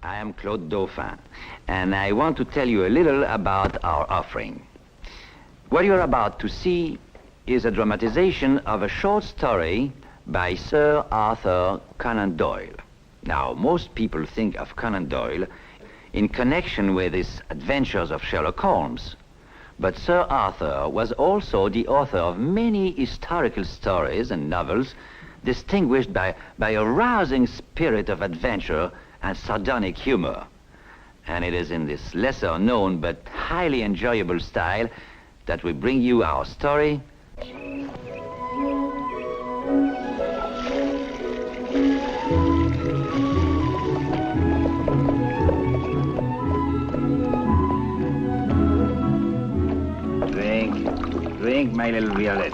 I am Claude Dauphin, and I want to tell you a little about our offering. What you're about to see is a dramatization of a short story by Sir Arthur Conan Doyle. Now, most people think of Conan Doyle in connection with his adventures of Sherlock Holmes. But Sir Arthur was also the author of many historical stories and novels distinguished by a rousing spirit of adventure and sardonic humor. And it is in this lesser known but highly enjoyable style that we bring you our story. Drink, my little Violet.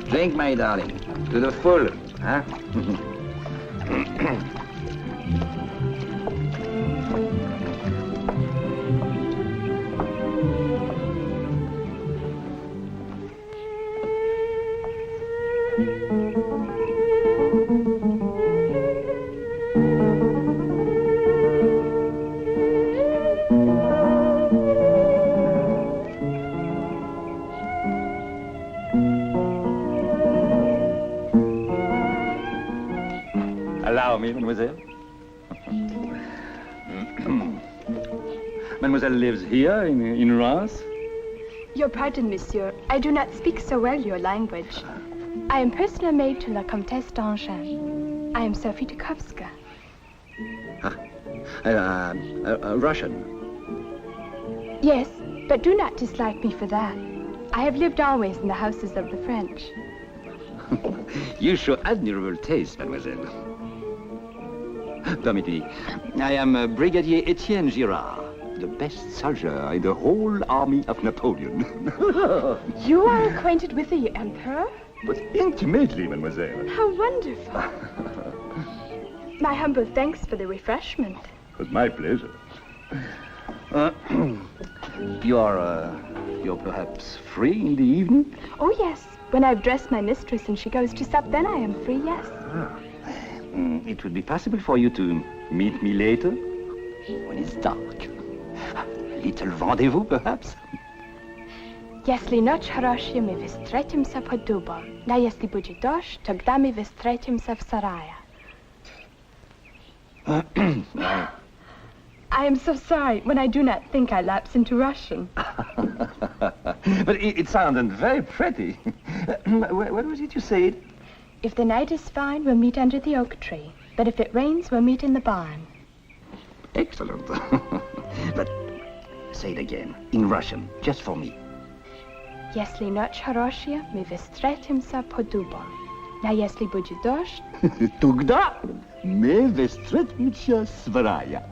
Drink, my darling, to the full, huh? Allow me, mademoiselle. Mademoiselle lives here in Reims? Your pardon, monsieur. I do not speak so well your language. I am personal maid to la Comtesse d'Angers. I am Sophie Dukovska. Russian. Yes, but do not dislike me for that. I have lived always in the houses of the French. You show admirable taste, mademoiselle. Permit me. I am Brigadier Etienne Girard, the best soldier in the whole army of Napoleon. You are acquainted with the Emperor? But intimately, mademoiselle. How wonderful. My humble thanks for the refreshment. It was my pleasure. You're perhaps free in the evening? Oh, yes. When I've dressed my mistress and she goes to sup, then I am free, yes. It would be possible for you to meet me later, when it's dark. Little rendezvous, perhaps? Jeśli noc хорошая, my wstretimся pod dubom. A jeśli będzie deszcz, тогда my wstretimся w saraja. I am so sorry when I do not think I lapse into Russian. But it sounded very pretty. What was it you said? If the night is fine, we'll meet under the oak tree. But if it rains, we'll meet in the barn. Excellent. But say it again, in Russian, just for me. Jeśli noc хорошая, мы wstretimся pod dubom. A jeśli będzie deszcz... Тогда мы встретимся в сарае.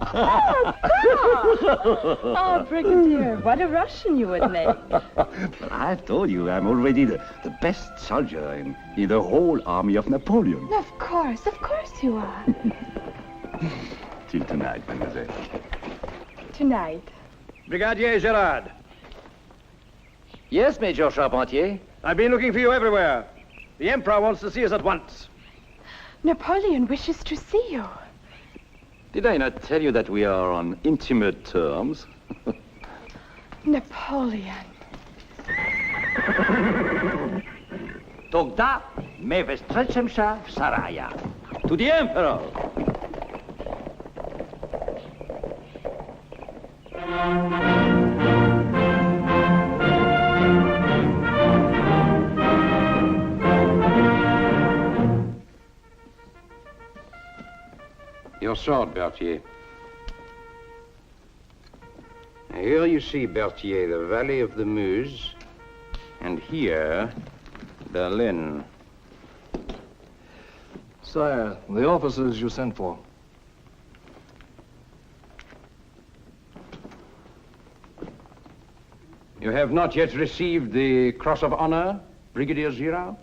Oh, Brigadier, what a Russian you would make. I told you I'm already the best soldier in the whole army of Napoleon. Of course you are. Till tonight, mademoiselle. Tonight. Brigadier Gerard. Yes, Major Charpentier. I've been looking for you everywhere. The Emperor wants to see us at once. Napoleon wishes to see you. Did I not tell you that we are on intimate terms? Napoleon. Тогда мы встретимся в сарае. To the Emperor. Your sword, Berthier. Here you see, Berthier, the valley of the Meuse, and here, Berlin. Sire, the officers you sent for. You have not yet received the Cross of Honor, Brigadier Girard?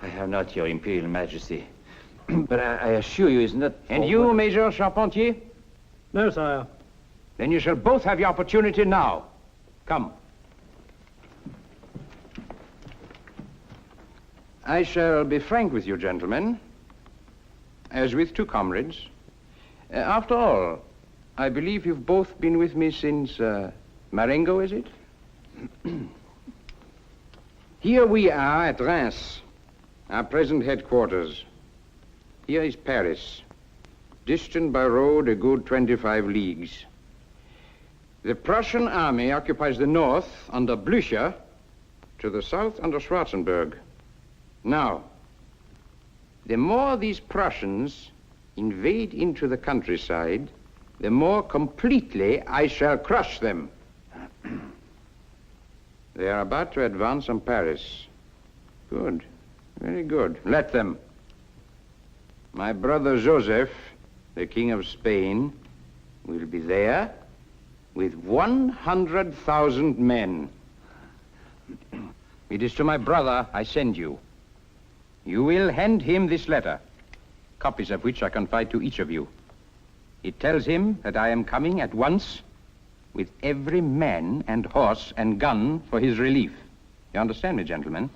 I have not, Your Imperial Majesty. But I assure you it's not... And you, Major Charpentier? No, sire. Then you shall both have your opportunity now. Come. I shall be frank with you, gentlemen, as with two comrades. After all, I believe you've both been with me since Marengo, is it? Here we are at Reims, our present headquarters. Here is Paris, distant by road a good 25 leagues. The Prussian army occupies the north under Blücher, to the south under Schwarzenberg. Now, the more these Prussians invade into the countryside, the more completely I shall crush them. They are about to advance on Paris. Good, very good. Let them. My brother Joseph, the King of Spain, will be there with 100,000 men. It is to my brother I send you. You will hand him this letter, copies of which I confide to each of you. It tells him that I am coming at once with every man and horse and gun for his relief. You understand me, gentlemen?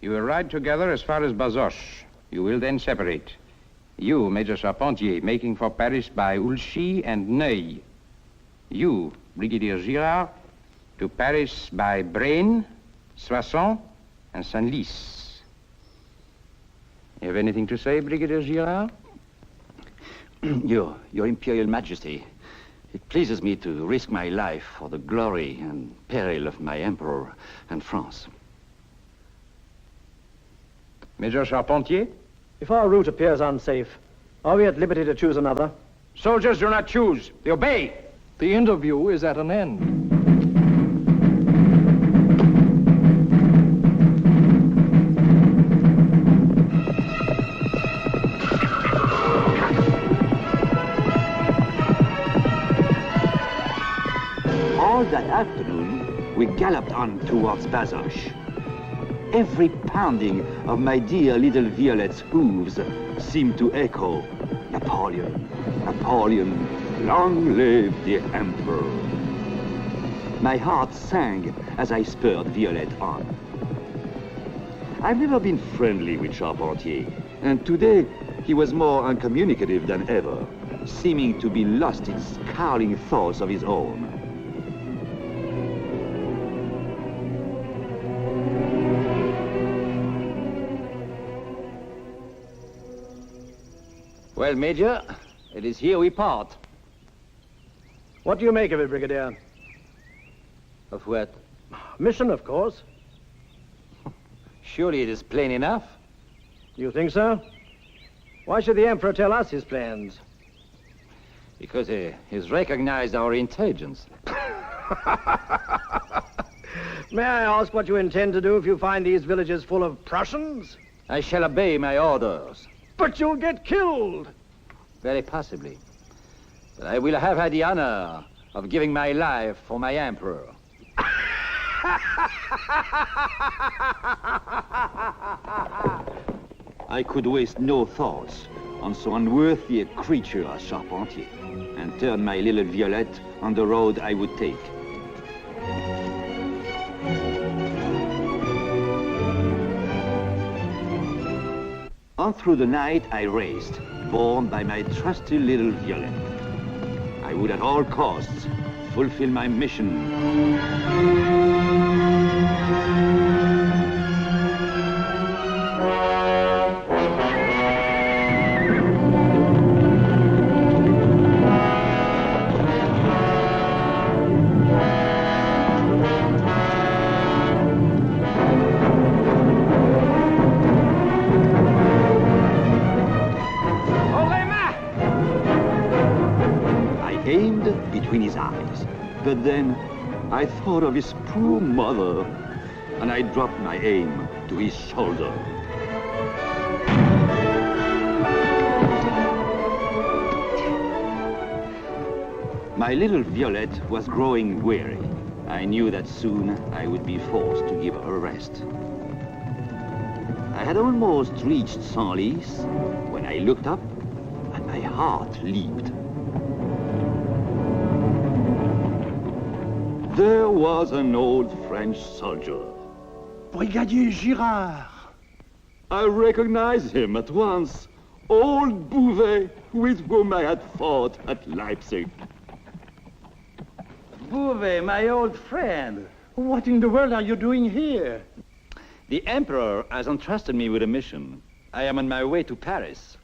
You will ride together as far as Bazoches. You will then separate. You, Major Charpentier, making for Paris by Oulchy and Neuilly. You, Brigadier Girard, to Paris by Braine, Soissons, and Senlis. You have anything to say, Brigadier Girard? Your Imperial Majesty, it pleases me to risk my life for the glory and peril of my Emperor and France. Major Charpentier? If our route appears unsafe, are we at liberty to choose another? Soldiers do not choose, they obey. The interview is at an end. All that afternoon, we galloped on towards Bazoches. Every pounding of my dear little Violet's hooves seemed to echo, Napoleon, Napoleon, long live the Emperor. My heart sang as I spurred Violet on. I've never been friendly with Charpentier, and today he was more uncommunicative than ever, seeming to be lost in scowling thoughts of his own. Well, Major, it is here we part. What do you make of it, Brigadier? Of what? Mission, of course. Surely it is plain enough. You think so? Why should the Emperor tell us his plans? Because he's recognized our intelligence. May I ask what you intend to do if you find these villages full of Prussians? I shall obey my orders. But you'll get killed! Very possibly. But I will have had the honor of giving my life for my Emperor. I could waste no thoughts on so unworthy a creature as Charpentier, and turn my little Violette on the road I would take. On through the night I raced, borne by my trusty little Violet. I would at all costs fulfill my mission. Between his eyes. But then I thought of his poor mother, and I dropped my aim to his shoulder. My little Violet was growing weary. I knew that soon I would be forced to give her a rest. I had almost reached Senlis when I looked up and my heart leaped. There was an old French soldier. Brigadier Girard. I recognized him at once. Old Bouvet, with whom I had fought at Leipzig. Bouvet, my old friend. What in the world are you doing here? The Emperor has entrusted me with a mission. I am on my way to Paris.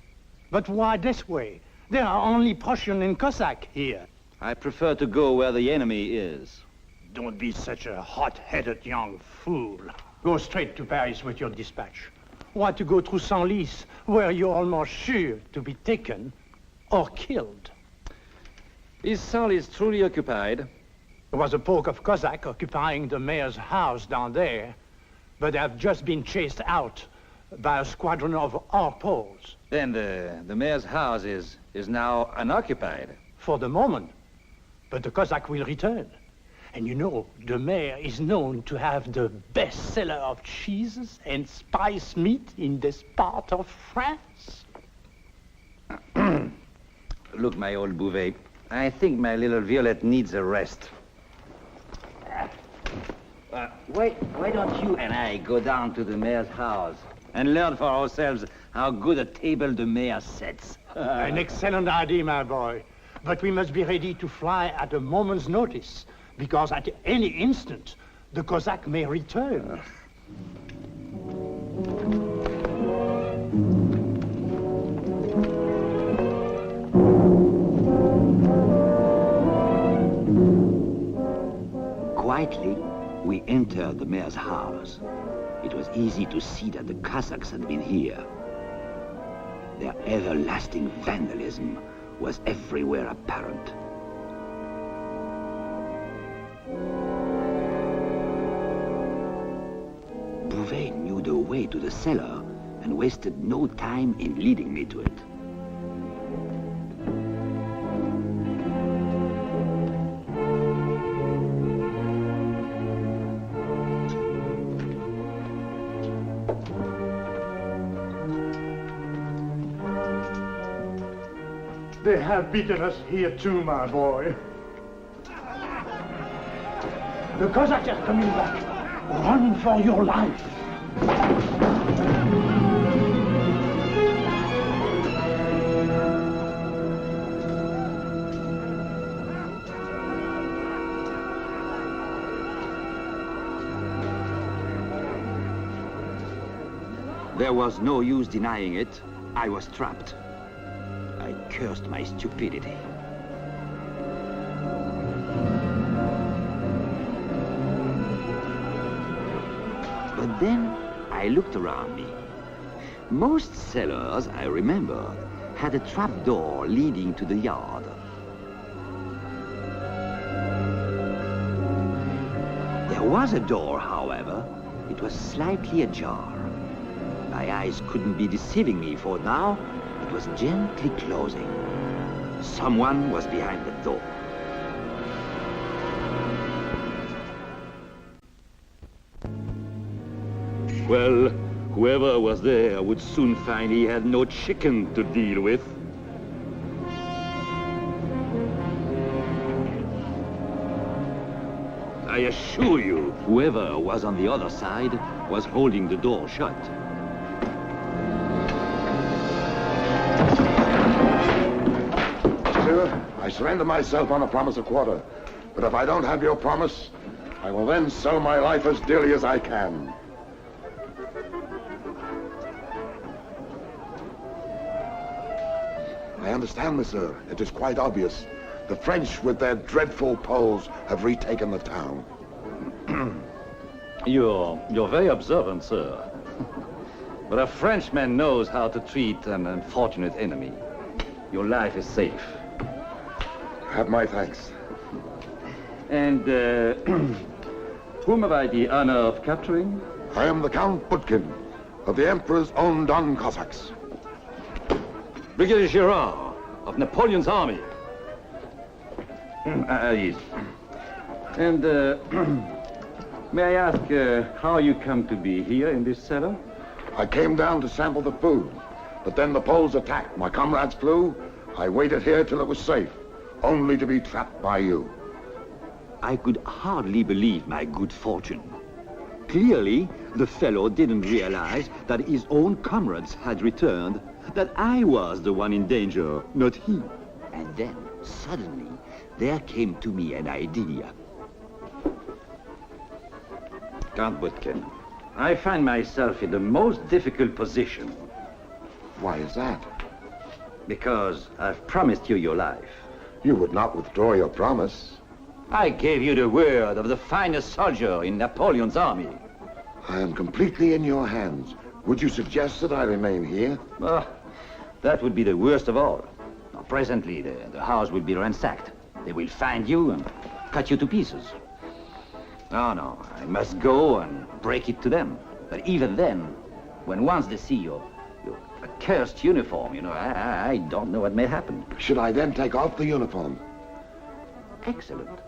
But why this way? There are only Prussian and Cossack here. I prefer to go where the enemy is. Don't be such a hot-headed young fool. Go straight to Paris with your dispatch. Why to go through Senlis, where you're almost sure to be taken or killed? Is Senlis truly occupied? There was a poke of Cossack occupying the mayor's house down there, but they have just been chased out by a squadron of our Poles. Then the mayor's house is now unoccupied. For the moment. But the Cossack will return. And you know, the mayor is known to have the best seller of cheeses and spice meat in this part of France. Look, my old Bouvet, I think my little Violette needs a rest. Why don't you and I go down to the mayor's house and learn for ourselves how good a table the mayor sets? An excellent idea, my boy. But we must be ready to fly at a moment's notice, because at any instant, the Cossack may return. Quietly, we entered the mayor's house. It was easy to see that the Cossacks had been here. Their everlasting vandalism was everywhere apparent. Bouvet knew the way to the cellar and wasted no time in leading me to it. They have beaten us here too, my boy. The Cossacks are coming back. Run for your life. There was no use denying it. I was trapped. I cursed my stupidity. But then I looked around me. Most cellars, I remembered, had a trapdoor leading to the yard. There was a door, however. It was slightly ajar. My eyes couldn't be deceiving me, for now it was gently closing. Someone was behind the door. Well, whoever was there would soon find he had no chicken to deal with. I assure you, Whoever was on the other side was holding the door shut. Sir, I surrender myself on a promise of quarter. But if I don't have your promise, I will then sell my life as dearly as I can. I understand, monsieur. It is quite obvious. The French, with their dreadful Poles, have retaken the town. You're very observant, sir. But a Frenchman knows how to treat an unfortunate enemy. Your life is safe. Have my thanks. And whom have I the honor of capturing? I am the Count Budkin, of the Emperor's own Don Cossacks. Brigadier Girard of Napoleon's army. Yes. And may I ask how you come to be here in this cellar? I came down to sample the food, but then the Poles attacked. My comrades flew. I waited here till it was safe, only to be trapped by you. I could hardly believe my good fortune. Clearly, the fellow didn't realize that his own comrades had returned that I was the one in danger, not he. And then, suddenly, there came to me an idea. Count Butkin, I find myself in the most difficult position. Why is that? Because I've promised you your life. You would not withdraw your promise. I gave you the word of the finest soldier in Napoleon's army. I am completely in your hands. Would you suggest that I remain here? That would be the worst of all. Now, presently, the house will be ransacked. They will find you and cut you to pieces. No, I must go and break it to them. But even then, when once they see your accursed uniform, I don't know what may happen. Should I then take off the uniform? Excellent.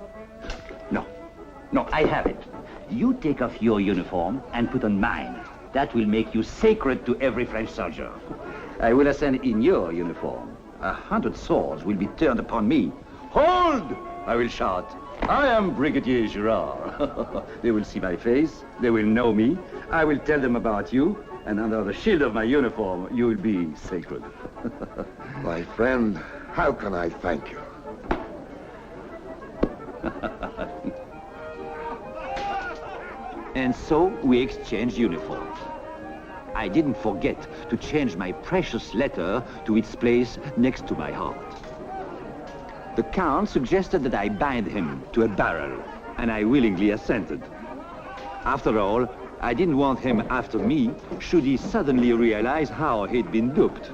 No, I have it. You take off your uniform and put on mine. That will make you sacred to every French soldier. I will ascend in your uniform. 100 swords will be turned upon me. Hold! I will shout, I am Brigadier Girard. They will see my face. They will know me. I will tell them about you. And under the shield of my uniform, you will be sacred. My friend, how can I thank you? And so we exchanged uniforms. I didn't forget to change my precious letter to its place next to my heart. The Count suggested that I bind him to a barrel, and I willingly assented. After all, I didn't want him after me should he suddenly realize how he'd been duped.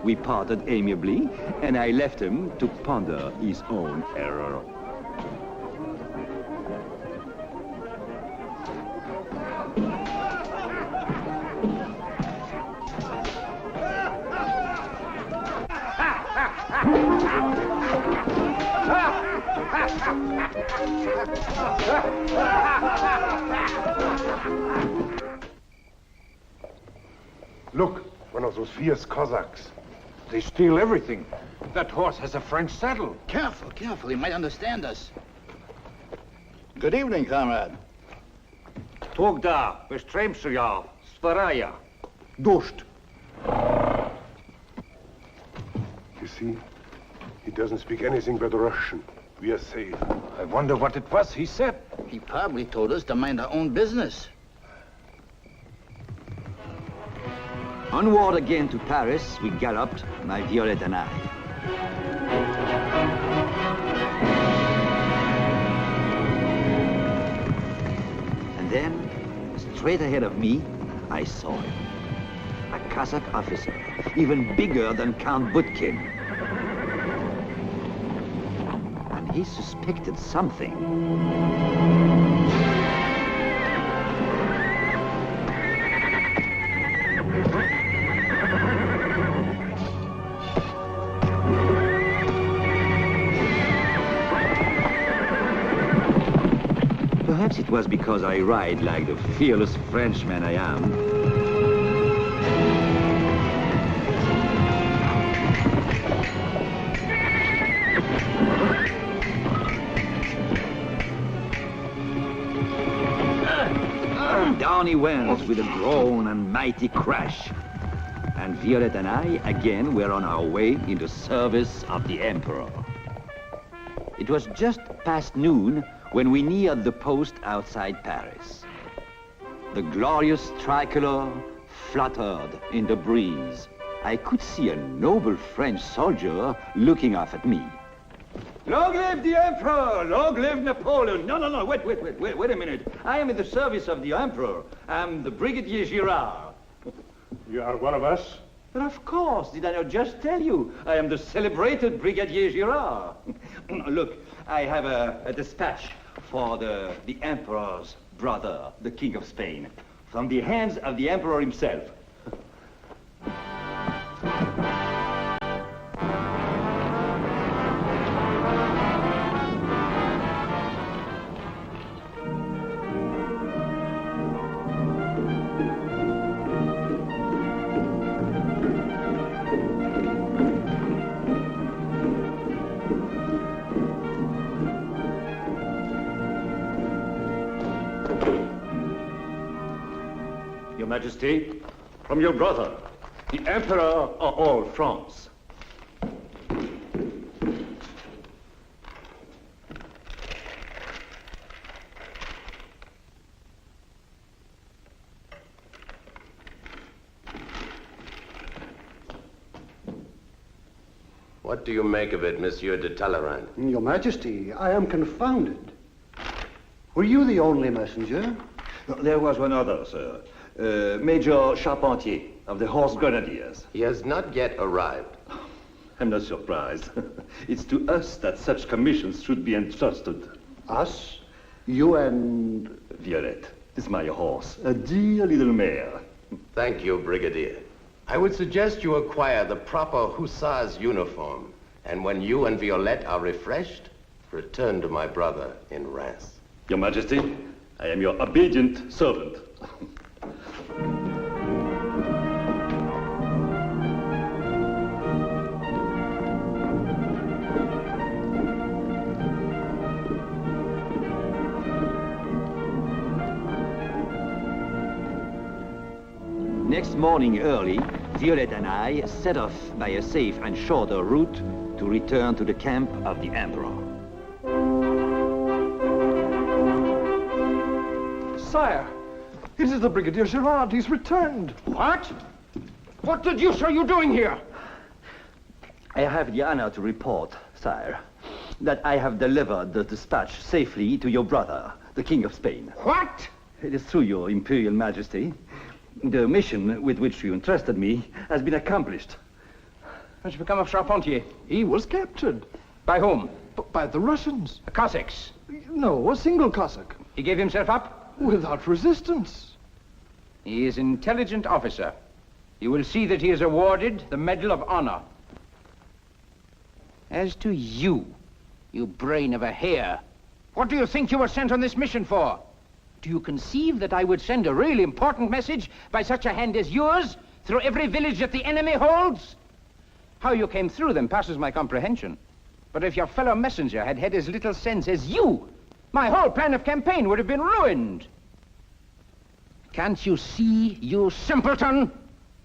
We parted amiably, and I left him to ponder his own error. Look, one of those fierce Cossacks. They steal everything. That horse has a French saddle. Careful, careful. He might understand us. Good evening, comrade. Тогда, bestreemsel Svaraya. Dusht. You see, he doesn't speak anything but Russian. We are safe. I wonder what it was he said. He probably told us to mind our own business. Onward again to Paris, we galloped, my Violette and I. And then, straight ahead of me, I saw him. A Cossack officer, even bigger than Count Butkin. And he suspected something. Perhaps it was because I ride like the fearless Frenchman I am. Down he went with a groan and mighty crash. And Violette and I again were on our way in the service of the Emperor. It was just past noon when we neared the post outside Paris. The glorious tricolor fluttered in the breeze. I could see a noble French soldier looking off at me. Long live the Emperor! Long live Napoleon! No, wait a minute. I am in the service of the Emperor. I'm the Brigadier Girard. You are one of us? But of course, did I not just tell you? I am the celebrated Brigadier Girard. Look, I have a dispatch for the Emperor's brother, the King of Spain, from the hands of the Emperor himself. Majesty, from your brother, the Emperor of all France. What do you make of it, Monsieur de Talleyrand? Your Majesty, I am confounded. Were you the only messenger? There was one other, sir. Major Charpentier of the Horse Grenadiers. He has not yet arrived. I'm not surprised. It's to us that such commissions should be entrusted. Us? You and... Violette. It's my horse. A dear little mare. Thank you, Brigadier. I would suggest you acquire the proper hussar's uniform, and when you and Violette are refreshed, return to my brother in Reims. Your Majesty, I am your obedient servant. Next morning early, Violette and I set off by a safe and shorter route to return to the camp of the Emperor. Sire, it is the Brigadier Gerard. He's returned. What? What the deuce are you doing here? I have the honor to report, sire, that I have delivered the dispatch safely to your brother, the King of Spain. What? It is true, your Imperial Majesty. The mission with which you entrusted me has been accomplished. What's become of Charpentier? He was captured. By whom? By the Russians. The Cossacks. No, a single Cossack. He gave himself up? Without resistance. He is an intelligent officer. You will see that he is awarded the Medal of Honor. As to you, you brain of a hare, what do you think you were sent on this mission for? Do you conceive that I would send a really important message by such a hand as yours through every village that the enemy holds? How you came through them passes my comprehension. But if your fellow messenger had had as little sense as you, my whole plan of campaign would have been ruined. Can't you see, you simpleton,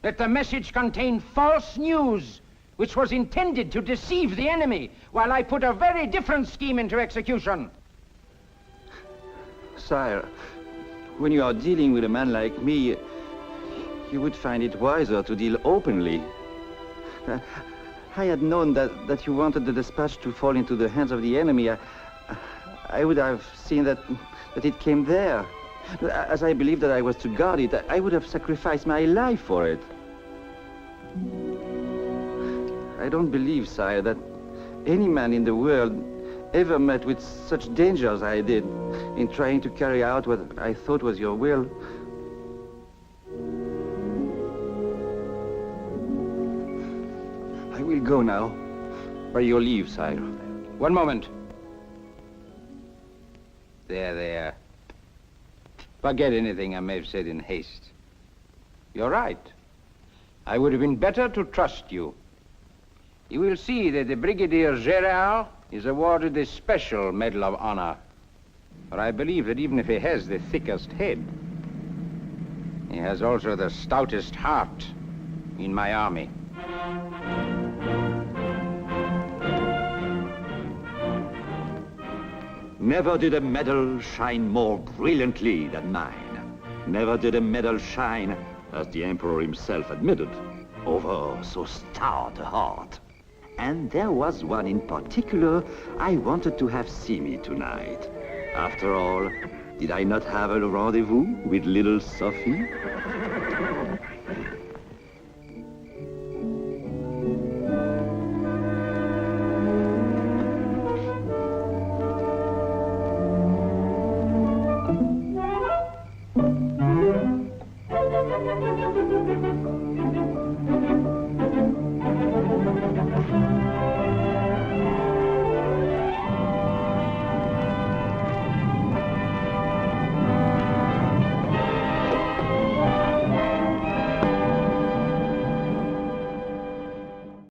that the message contained false news, which was intended to deceive the enemy, while I put a very different scheme into execution? Sire, when you are dealing with a man like me, you would find it wiser to deal openly. I had known that you wanted the dispatch to fall into the hands of the enemy. I would have seen that it came there. As I believed that I was to guard it, I would have sacrificed my life for it. I don't believe, sire, that any man in the world ever met with such danger as I did in trying to carry out what I thought was your will. I will go now. By your leave, sire. One moment. There. Forget anything I may have said in haste. You're right. I would have been better to trust you. You will see that the Brigadier Gerard is awarded the special Medal of Honor. For I believe that even if he has the thickest head, he has also the stoutest heart in my army. Never did a medal shine more brilliantly than mine. Never did a medal shine, as the Emperor himself admitted, over so stout a heart. And there was one in particular I wanted to have see me tonight. After all, did I not have a rendezvous with little Sophie?